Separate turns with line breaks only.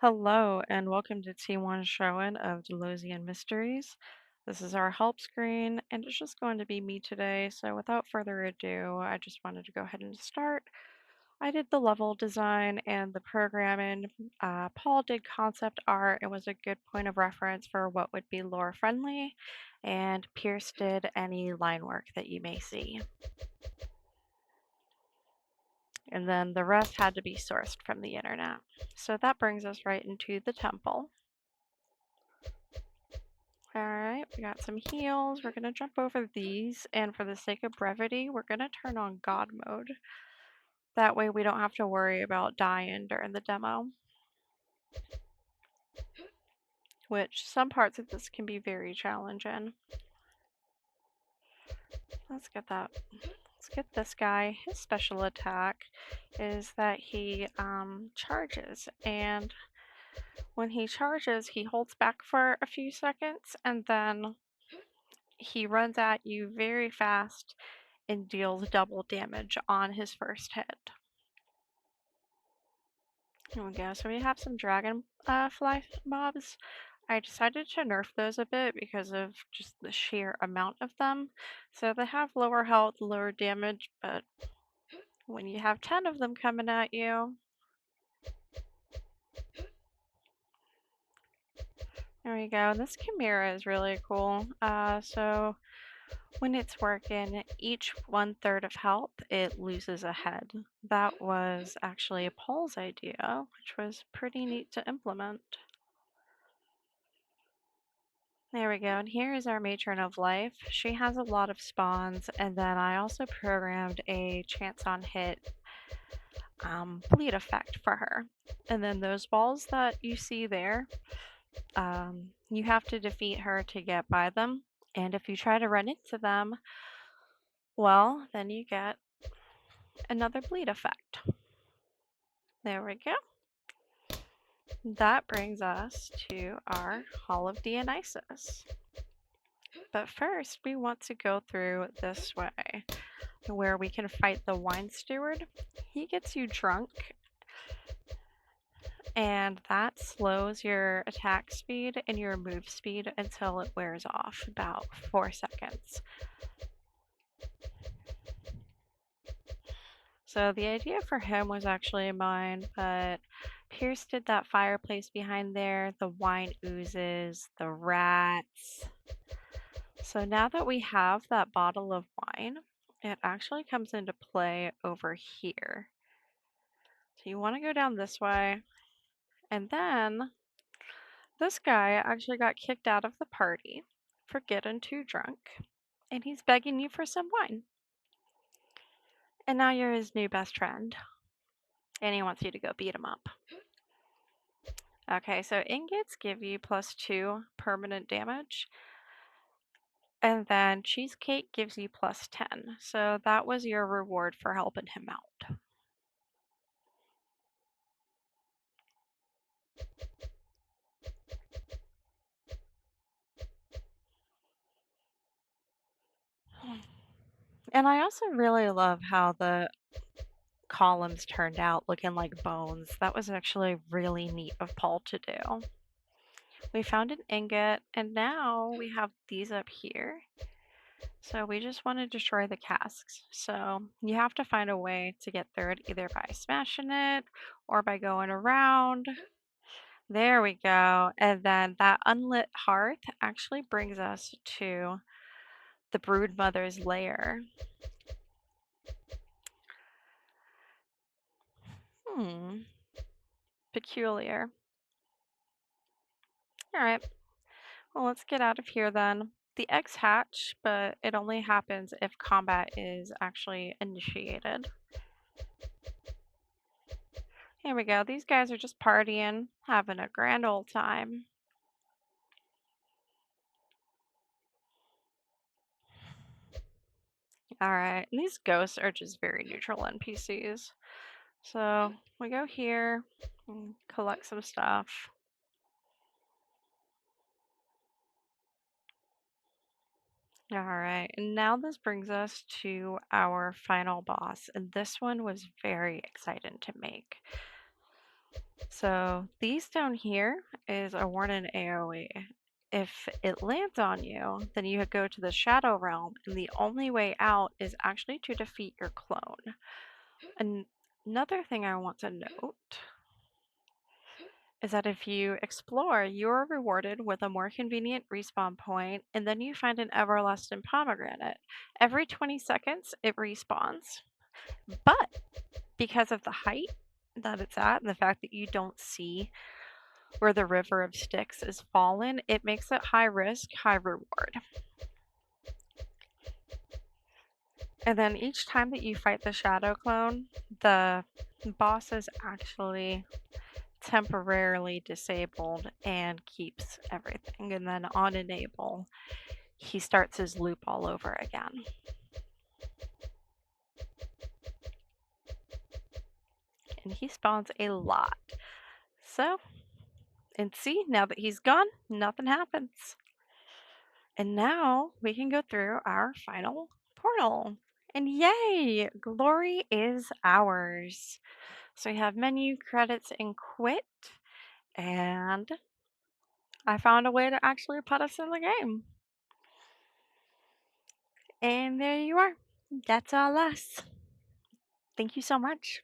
Hello and welcome to T1 showing of Delosian Mysteries. This is our help screen and it's just going to be me today. So without further ado, I just wanted to go ahead and start. I did the level design and the programming. Paul did concept art and was a good point of reference for what would be lore friendly. And Pierce did any line work that you may see. And then the rest had to be sourced from the internet. So that brings us right into the temple. Alright, we got some heals. We're going to jump over these, and for the sake of brevity, we're going to turn on God mode. That way we don't have to worry about dying during the demo. Which some parts of this can be very challenging. Let's get this guy. His special attack is that he charges, and when he charges, he holds back for a few seconds, and then he runs at you very fast and deals double damage on his first hit. Here we go. So we have some dragon fly mobs. I decided to nerf those a bit because of just the sheer amount of them. So they have lower health, lower damage, but when you have 10 of them coming at you, there we go. This chimera is really cool. So when it's working, each 1/3 of health, it loses a head. That was actually Paul's idea, which was pretty neat to implement. There we go, and here is our matron of life. She has a lot of spawns, and then I also programmed a chance on hit bleed effect for her. And then those balls that you see there, you have to defeat her to get by them. And if you try to run into them, well, then you get another bleed effect. There we go. That brings us to our Hall of Dionysus. But first, we want to go through this way, where we can fight the wine steward. He gets you drunk, and that slows your attack speed and your move speed until it wears off, about 4 seconds. So the idea for him was actually mine, but Pierce did that fireplace behind there, the wine oozes, the rats. So now that we have that bottle of wine, it actually comes into play over here. So you want to go down this way, and then this guy actually got kicked out of the party for getting too drunk, and he's begging you for some wine. And now you're his new best friend, and he wants you to go beat him up. Okay, so ingots give you +2 permanent damage, and then cheesecake gives you +10. So that was your reward for helping him out. And I also really love how the columns turned out looking like bones. That was actually really neat of Paul to do. We found an ingot, and now we have these up here. So we just want to destroy the casks. So you have to find a way to get through it, either by smashing it or by going around. There we go. And then that unlit hearth actually brings us to the broodmother's lair. Peculiar. Alright, well, let's get out of here then. The eggs hatch, but it only happens if combat is actually initiated. Here we go. These guys are just partying, having a grand old time. Alright, these ghosts are just very neutral NPCs. So we go here and collect some stuff. Alright, and now this brings us to our final boss, and this one was very exciting to make. So these down here is a warning AoE. If it lands on you, then you go to the Shadow Realm, and the only way out is actually to defeat your clone. And another thing I want to note is that if you explore, you're rewarded with a more convenient respawn point, and then you find an everlasting pomegranate. Every 20 seconds, it respawns. But because of the height that it's at and the fact that you don't see where the river of sticks is fallen, it makes it high risk, high reward. And then each time that you fight the shadow clone, the boss is actually temporarily disabled and keeps everything. And then on enable, he starts his loop all over again. And he spawns a lot. So, and see, now that he's gone, nothing happens. And now we can go through our final portal. And yay, glory is ours. So we have menu, credits, and quit. And I found a way to actually put us in the game. And there you are. That's all us. Thank you so much.